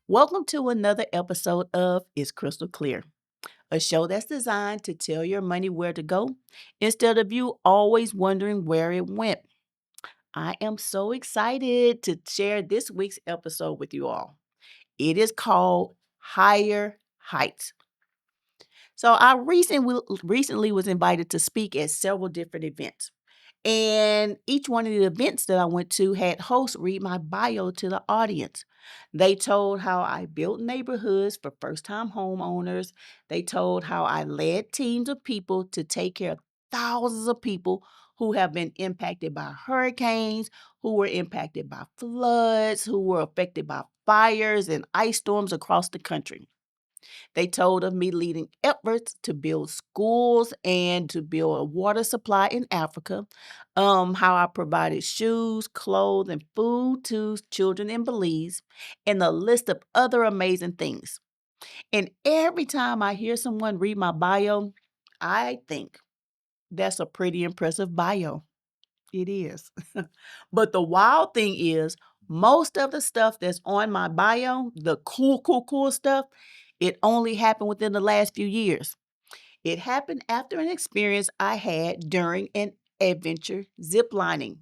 Welcome to another episode of It's Crystal Clear, a show that's designed to tell your money where to go instead of you always wondering where it went. I am so excited to share this week's episode with you all. It is called Higher Heights. So I recently was invited to speak at several different events. And each one of the events that I went to had hosts read my bio to the audience. They told how I built neighborhoods for first time homeowners. They told how I led teams of people to take care of thousands of people who have been impacted by hurricanes, who were impacted by floods, who were affected by fires and ice storms across the country. They told of me leading efforts to build schools and to build a water supply in Africa, how I provided shoes, clothes, and food to children in Belize, and a list of other amazing things. And every time I hear someone read my bio, I think that's a pretty impressive bio. It is. But the wild thing is, most of the stuff that's on my bio, the cool stuff, it only happened within the last few years. It happened after an experience I had during an adventure ziplining.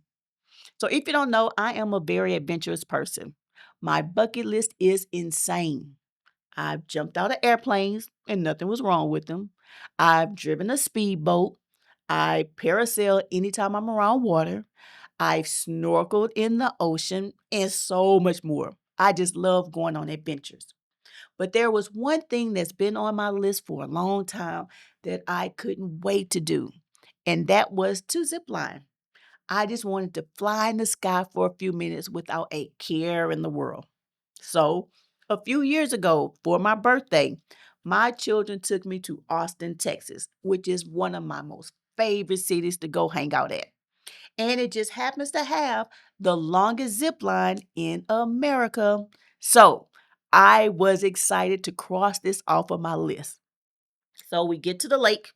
So, if you don't know, I am a very adventurous person. My bucket list is insane. I've jumped out of airplanes and nothing was wrong with them. I've driven a speedboat. I parasail anytime I'm around water. I've snorkeled in the ocean and so much more. I just love going on adventures. But there was one thing that's been on my list for a long time that I couldn't wait to do, and that was to zip line. I just wanted to fly in the sky for a few minutes without a care in the world. So, a few years ago, for my birthday, my children took me to Austin, Texas, which is one of my most favorite cities to go hang out at. And it just happens to have the longest zip line in America. So, I was excited to cross this off of my list. So, we get to the lake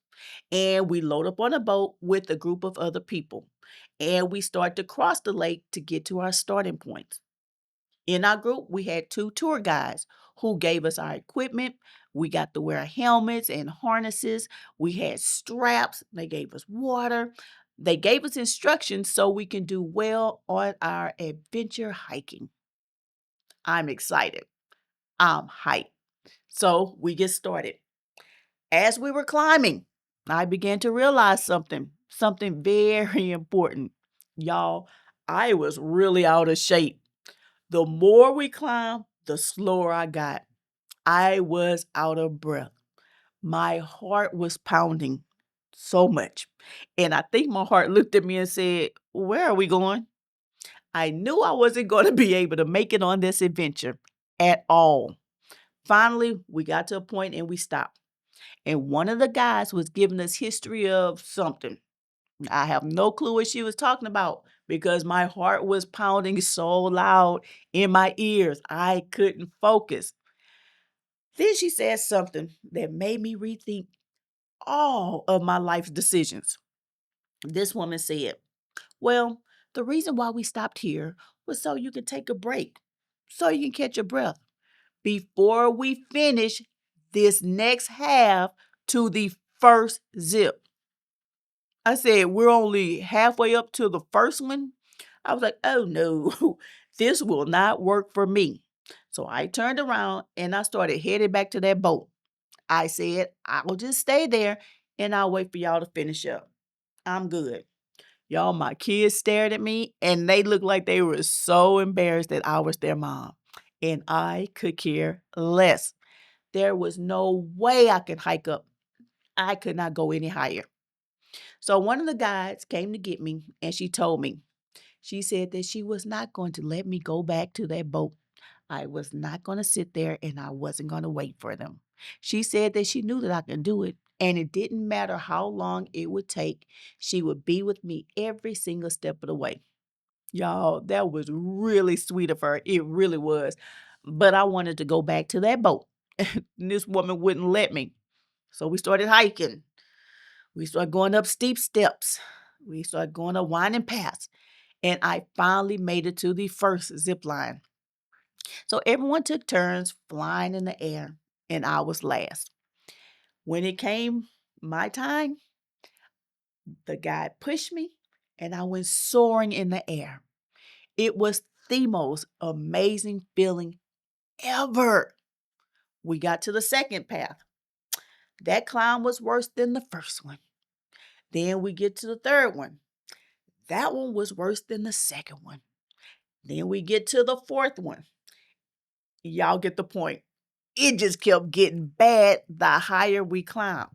and we load up on a boat with a group of other people. And we start to cross the lake to get to our starting point. In our group, we had two tour guides who gave us our equipment. We got to wear helmets and harnesses. We had straps. They gave us water. They gave us instructions so we can do well on our adventure hiking. I'm excited. I'm hyped. So we get started. As we were climbing, I began to realize something very important. Y'all, I was really out of shape. The more we climbed, the slower I got. I was out of breath. My heart was pounding so much. And I think my heart looked at me and said, "Where are we going?" I knew I wasn't going to be able to make it on this adventure at all. Finally, we got to a point and we stopped. And one of the guys was giving us history of something. I have no clue what she was talking about because my heart was pounding so loud in my ears. I couldn't focus. Then she said something that made me rethink all of my life's decisions. This woman said, "Well, the reason why we stopped here was so you can take a break, so you can catch your breath before we finish this next half to the first zip." I said, "We're only halfway up to the first one." I was like, "Oh no, this will not work for me." So I turned around and I started headed back to that boat. I said, "I'll just stay there and I'll wait for y'all to finish up. I'm good." Y'all, my kids stared at me and they looked like they were so embarrassed that I was their mom. And I could care less. There was no way I could hike up. I could not go any higher. So one of the guides came to get me and she told me, she said that she was not going to let me go back to that boat. I was not going to sit there and I wasn't going to wait for them. She said that she knew that I could do it and it didn't matter how long it would take. She would be with me every single step of the way. Y'all, that was really sweet of her. It really was. But I wanted to go back to that boat. This woman wouldn't let me. So we started hiking. We started going up steep steps. We started going up winding paths. And I finally made it to the first zip line. So everyone took turns flying in the air, and I was last. When it came my time, the guy pushed me, and I went soaring in the air. It was the most amazing feeling ever. We got to the second path. That climb was worse than the first one. Then we get to the third one. That one was worse than the second one. Then we get to the fourth one. Y'all get the point. It just kept getting bad the higher we climbed.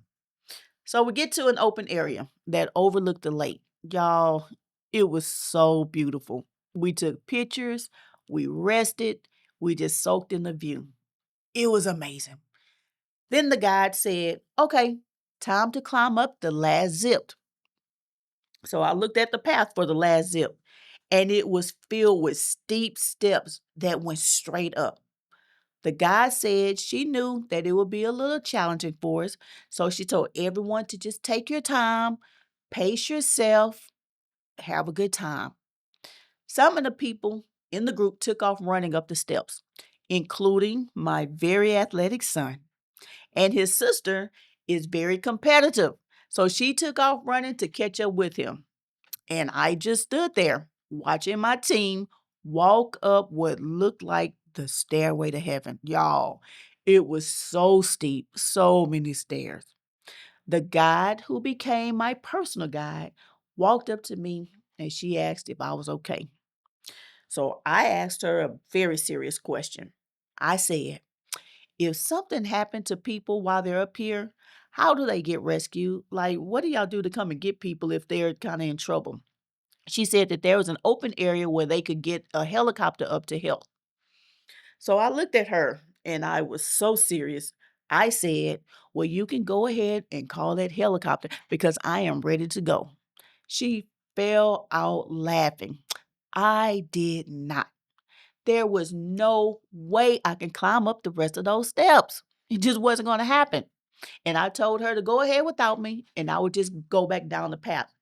So we get to an open area that overlooked the lake. Y'all, it was so beautiful. We took pictures, we rested, we just soaked in the view. It was amazing. Then the guide said, okay, time to climb up the last zip. So I looked at the path for the last zip, and it was filled with steep steps that went straight up. The guide said she knew that it would be a little challenging for us, so she told everyone to just take your time, pace yourself, have a good time. Some of the people in the group took off running up the steps, including my very athletic son. And his sister is very competitive, so she took off running to catch up with him. And I just stood there watching my team walk up what looked like the stairway to heaven. Y'all, it was so steep, so many stairs. The guide who became my personal guide walked up to me and she asked if I was okay. So I asked her a very serious question. I said, if something happened to people while they're up here, how do they get rescued? Like, what do y'all do to come and get people if they're kind of in trouble? She said that there was an open area where they could get a helicopter up to help. So I looked at her and I was so serious. I said, well, you can go ahead and call that helicopter because I am ready to go. She fell out laughing. I did not. There was no way I can climb up the rest of those steps. It just wasn't going to happen. And I told her to go ahead without me and I would just go back down the path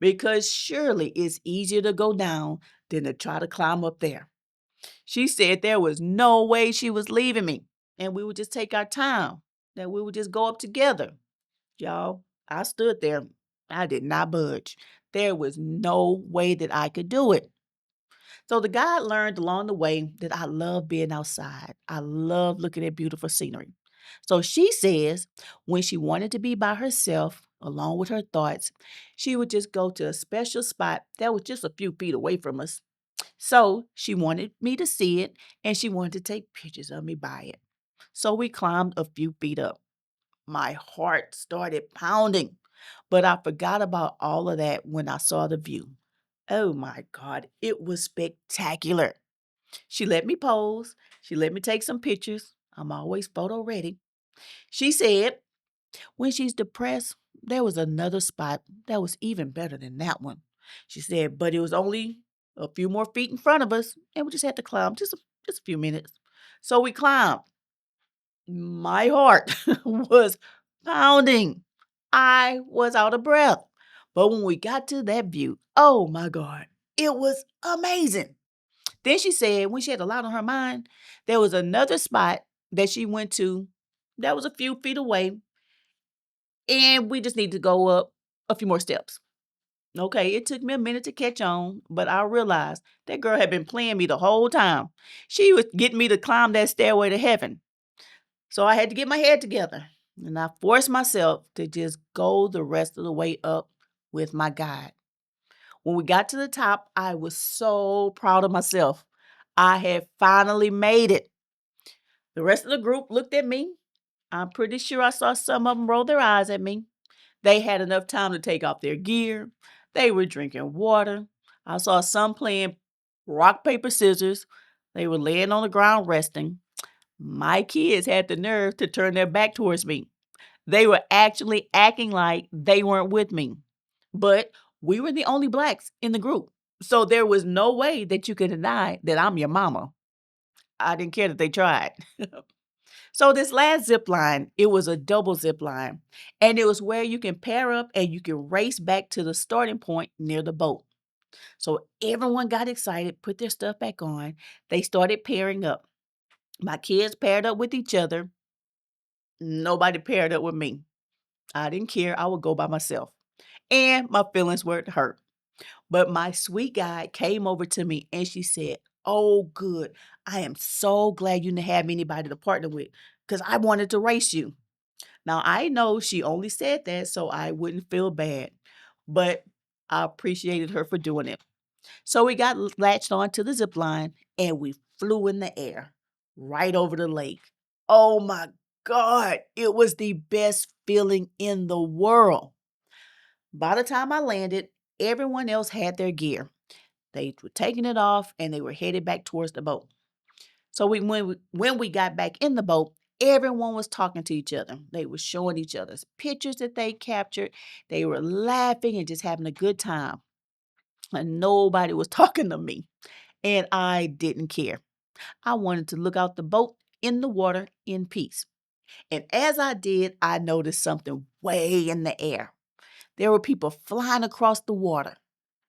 because surely it's easier to go down than to try to climb up there. She said there was no way she was leaving me and we would just take our time, that we would just go up together. Y'all, I stood there. I did not budge. There was no way that I could do it. So the guide learned along the way that I love being outside. I love looking at beautiful scenery. So she says when she wanted to be by herself, along with her thoughts, she would just go to a special spot that was just a few feet away from us. So she wanted me to see it and she wanted to take pictures of me by it. So we climbed a few feet up. My heart started pounding, but I forgot about all of that when I saw the view. Oh my God, it was spectacular. She let me pose. She let me take some pictures. I'm always photo ready. She said when she's depressed, there was another spot that was even better than that one. She said, but it was only a few more feet in front of us, and we just had to climb just a few minutes. So we climbed. My heart was pounding. I was out of breath. But when we got to that view, oh my God, it was amazing. Then she said when she had a lot on her mind, there was another spot that she went to that was a few feet away, and we just need to go up a few more steps. Okay, it took me a minute to catch on, but I realized that girl had been playing me the whole time. She was getting me to climb that stairway to heaven. So I had to get my head together, and I forced myself to just go the rest of the way up with my guide. When we got to the top, I was so proud of myself. I had finally made it. The rest of the group looked at me. I'm pretty sure I saw some of them roll their eyes at me. They had enough time to take off their gear. They were drinking water. I saw some playing rock, paper, scissors. They were laying on the ground resting. My kids had the nerve to turn their back towards me. They were actually acting like they weren't with me. But we were the only blacks in the group. So there was no way that you could deny that I'm your mama. I didn't care that they tried. So this last zip line, it was a double zip line. And it was where you can pair up and you can race back to the starting point near the boat. So everyone got excited, put their stuff back on. They started pairing up. My kids paired up with each other. Nobody paired up with me. I didn't care. I would go by myself. And my feelings weren't hurt. But my sweet guide came over to me and she said, "Oh, good. I am so glad you didn't have anybody to partner with because I wanted to race you." Now, I know she only said that so I wouldn't feel bad, but I appreciated her for doing it. So we got latched on to the zip line and we flew in the air right over the lake. Oh my God, it was the best feeling in the world. By the time I landed, everyone else had their gear. They were taking it off and they were headed back towards the boat. So when we got back in the boat, everyone was talking to each other. They were showing each other's pictures that they captured. They were laughing and just having a good time. And nobody was talking to me. And I didn't care. I wanted to look out the boat in the water in peace. And as I did, I noticed something way in the air. There were people flying across the water.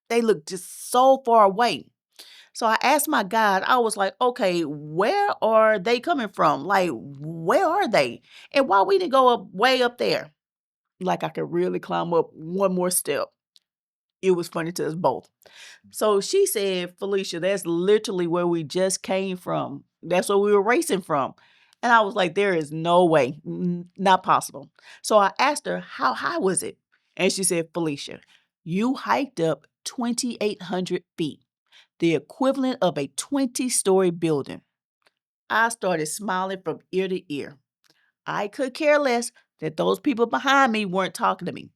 They looked just so far away. So I asked my guide, I was like, okay, where are they coming from? Like, where are they? And why we didn't go up way up there? Like I could really climb up one more step. It was funny to us both. So she said, "Felicia, that's literally where we just came from. That's where we were racing from." And I was like, there is no way, not possible. So I asked her, how high was it? And she said, "Felicia, you hiked up 2,800 feet, the equivalent of a 20-story building." I started smiling from ear to ear. I could care less that those people behind me weren't talking to me.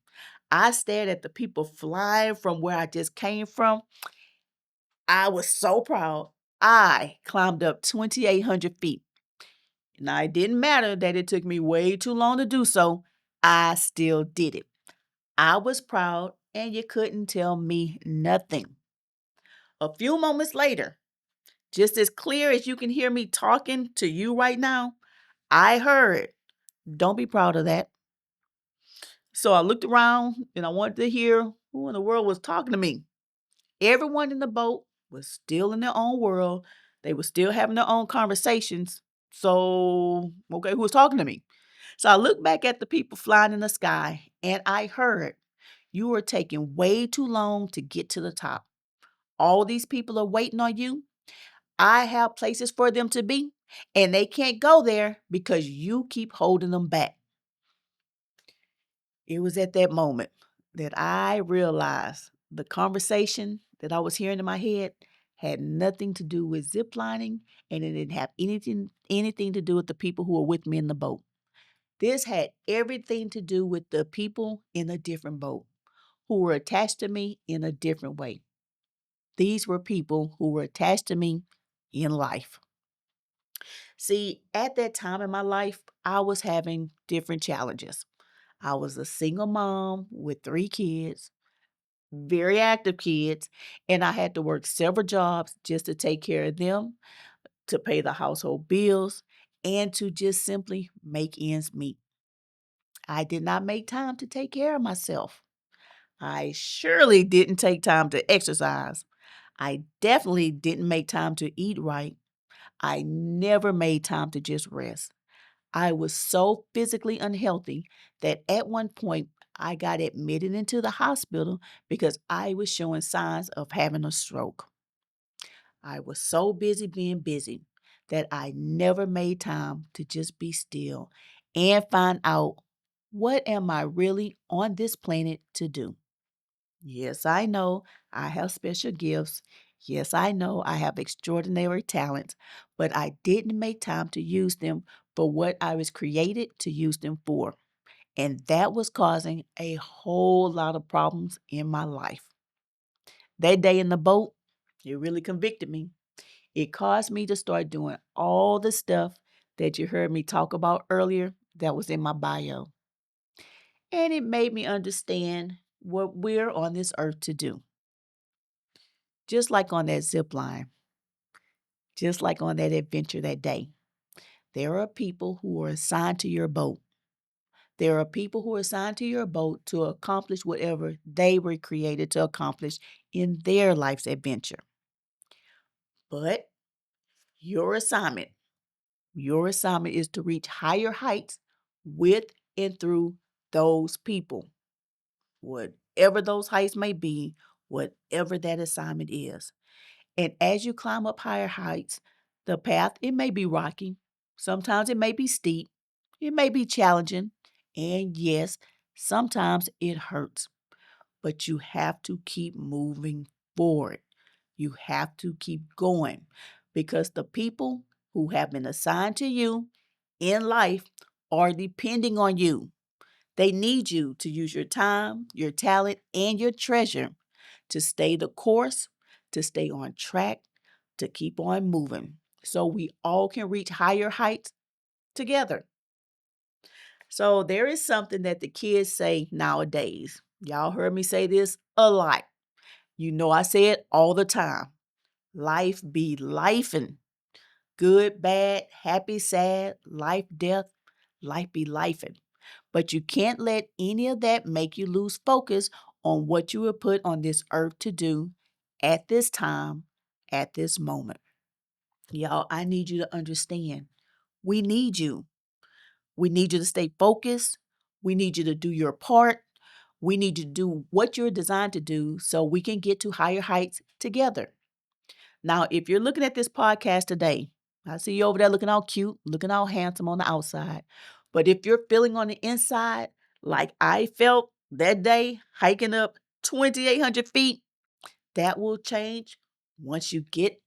I stared at the people flying from where I just came from. I was so proud. I climbed up 2,800 feet. Now, it didn't matter that it took me way too long to do so. I still did it. I was proud, and you couldn't tell me nothing. A few moments later, just as clear as you can hear me talking to you right now, I heard, "Don't be proud of that." So I looked around and I wanted to hear who in the world was talking to me. Everyone in the boat was still in their own world. They were still having their own conversations. So, okay, who was talking to me? So I looked back at the people flying in the sky and I heard, "You are taking way too long to get to the top. All these people are waiting on you. I have places for them to be, and they can't go there because you keep holding them back." It was at that moment that I realized the conversation that I was hearing in my head had nothing to do with ziplining, and it didn't have anything to do with the people who were with me in the boat. This had everything to do with the people in a different boat who were attached to me in a different way. These were people who were attached to me in life. See, at that time in my life, I was having different challenges. I was a single mom with 3 kids, very active kids, and I had to work several jobs just to take care of them, to pay the household bills, and to just simply make ends meet. I did not make time to take care of myself. I surely didn't take time to exercise. I definitely didn't make time to eat right. I never made time to just rest. I was so physically unhealthy that at one point I got admitted into the hospital because I was showing signs of having a stroke. I was so busy being busy that I never made time to just be still and find out, what am I really on this planet to do? Yes, I know I have special gifts. Yes, I know I have extraordinary talents, but I didn't make time to use them for what I was created to use them for. And that was causing a whole lot of problems in my life. That day in the boat, it really convicted me. It caused me to start doing all the stuff that you heard me talk about earlier that was in my bio. And it made me understand what we're on this earth to do. Just like on that zip line, just like on that adventure that day, there are people who are assigned to your boat. There are people who are assigned to your boat to accomplish whatever they were created to accomplish in their life's adventure. But your assignment Your assignment is to reach higher heights with and through those people, whatever those heights may be, whatever that assignment is. And as you climb up higher heights, the path, it may be rocky. Sometimes it may be steep. It may be challenging. And yes, sometimes it hurts. But you have to keep moving forward. You have to keep going because the people who have been assigned to you in life are depending on you. They need you to use your time, your talent, and your treasure to stay the course, to stay on track, to keep on moving so we all can reach higher heights together. So, there is something that the kids say nowadays. Y'all heard me say this a lot. You know, I say it all the time. Life be lifing. Good, bad, happy, sad, life, death, life be lifing. But you can't let any of that make you lose focus on what you were put on this earth to do at this time, at this moment. Y'all, I need you to understand. We need you. We need you to stay focused. We need you to do your part. We need you to do what you're designed to do so we can get to higher heights together. Now, if you're looking at this podcast today, I see you over there looking all cute, looking all handsome on the outside. But if you're feeling on the inside like I felt that day hiking up 2,800 feet, that will change once you get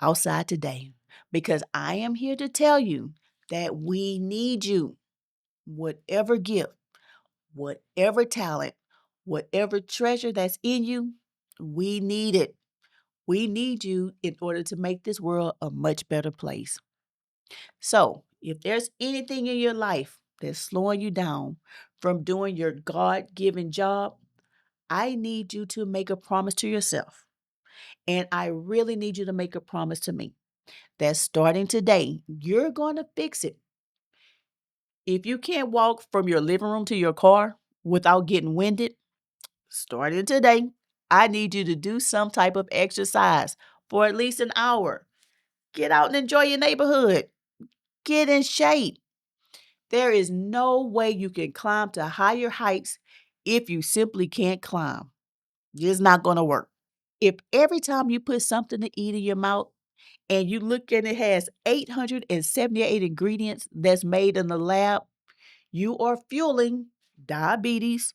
outside today. Because I am here to tell you that we need you. Whatever gift, whatever talent, whatever treasure that's in you, we need it. We need you in order to make this world a much better place. So, if there's anything in your life that's slowing you down from doing your God given job, I need you to make a promise to yourself. And I really need you to make a promise to me that starting today, you're going to fix it. If you can't walk from your living room to your car without getting winded, starting today, I need you to do some type of exercise for at least an hour. Get out and enjoy your neighborhood. Get in shape. There is no way you can climb to higher heights if you simply can't climb. It's not going to work. If every time you put something to eat in your mouth and you look and it has 878 ingredients that's made in the lab, you are fueling diabetes,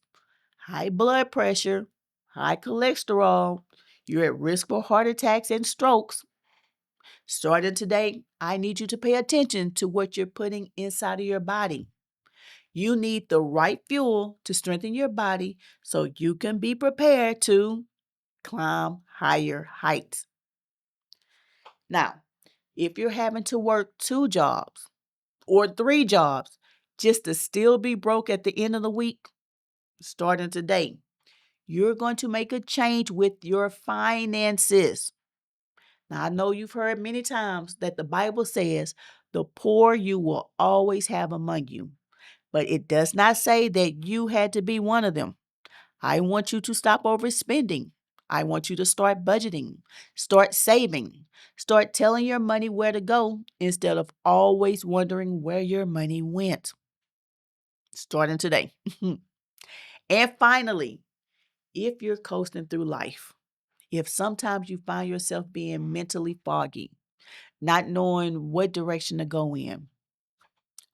high blood pressure, high cholesterol. You're at risk for heart attacks and strokes. Starting today, I need you to pay attention to what you're putting inside of your body. You need the right fuel to strengthen your body so you can be prepared to climb higher heights. Now, if you're having to work 2 jobs or 3 jobs just to still be broke at the end of the week, starting today, you're going to make a change with your finances. Now, I know you've heard many times that the Bible says the poor you will always have among you, but it does not say that you had to be one of them. I want you to stop overspending. I want you to start budgeting, start saving, start telling your money where to go instead of always wondering where your money went. Starting today. And finally, if you're coasting through life, if sometimes you find yourself being mentally foggy, not knowing what direction to go in,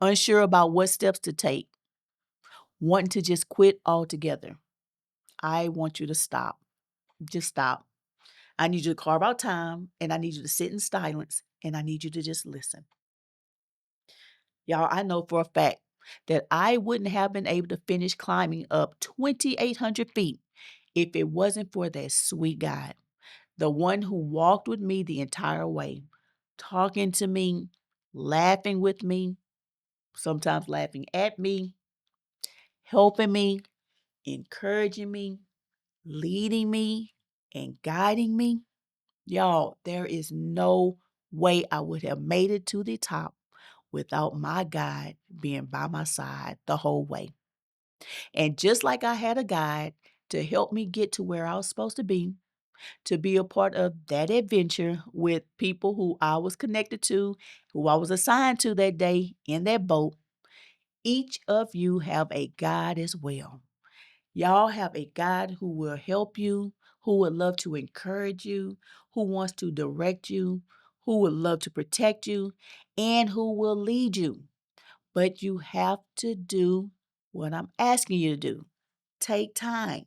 unsure about what steps to take, wanting to just quit altogether, I want you to stop. Just stop. I need you to carve out time and I need you to sit in silence and I need you to just listen. Y'all, I know for a fact that I wouldn't have been able to finish climbing up 2,800 feet if it wasn't for that sweet God, the one who walked with me the entire way, talking to me, laughing with me, sometimes laughing at me, helping me, encouraging me, leading me, and guiding me. Y'all, there is no way I would have made it to the top without my guide being by my side the whole way. And just like I had a guide to help me get to where I was supposed to be, to be a part of that adventure with people who I was connected to, who I was assigned to that day in that boat. Each of you have a guide as well. Y'all have a God who will help you, who would love to encourage you, who wants to direct you, who would love to protect you, and who will lead you. But you have to do what I'm asking you to do. Take time,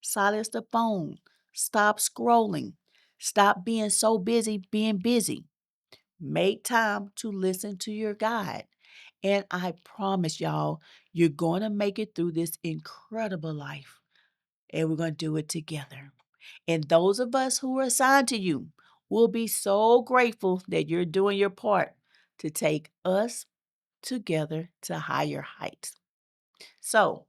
silence the phone, stop scrolling, stop being so busy being busy. Make time to listen to your God. And I promise y'all, you're going to make it through this incredible life and we're going to do it together. And those of us who are assigned to you will be so grateful that you're doing your part to take us together to higher heights. So,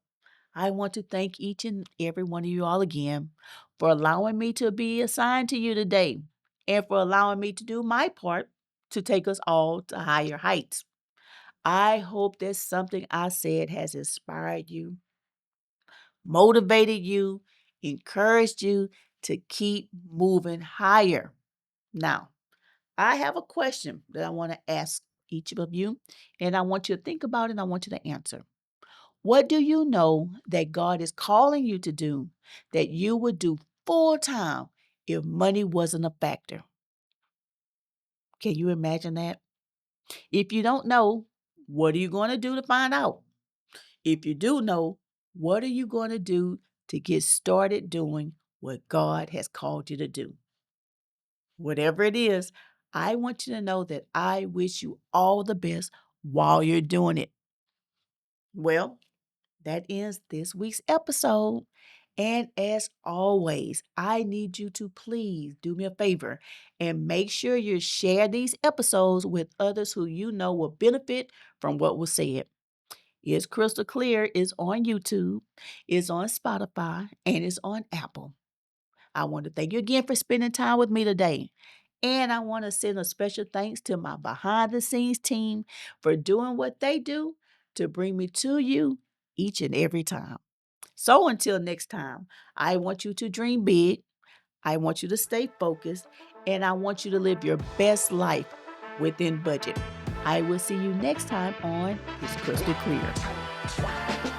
I want to thank each and every one of you all again for allowing me to be assigned to you today and for allowing me to do my part to take us all to higher heights. I hope that something I said has inspired you, motivated you, encouraged you to keep moving higher. Now, I have a question that I want to ask each of you, and I want you to think about it and I want you to answer. What do you know that God is calling you to do that you would do full time if money wasn't a factor? Can you imagine that? If you don't know, what are you going to do to find out? If you do know, what are you going to do to get started doing what God has called you to do? Whatever it is, I want you to know that I wish you all the best while you're doing it. Well, that ends this week's episode. And as always, I need you to please do me a favor and make sure you share these episodes with others who you know will benefit from what was said. It's Crystal Clear is on YouTube, it's on Spotify, and it's on Apple. I want to thank you again for spending time with me today. And I want to send a special thanks to my behind the scenes team for doing what they do to bring me to you each and every time. So until next time, I want you to dream big. I want you to stay focused and I want you to live your best life within budget. I will see you next time on It's Crystal Clear.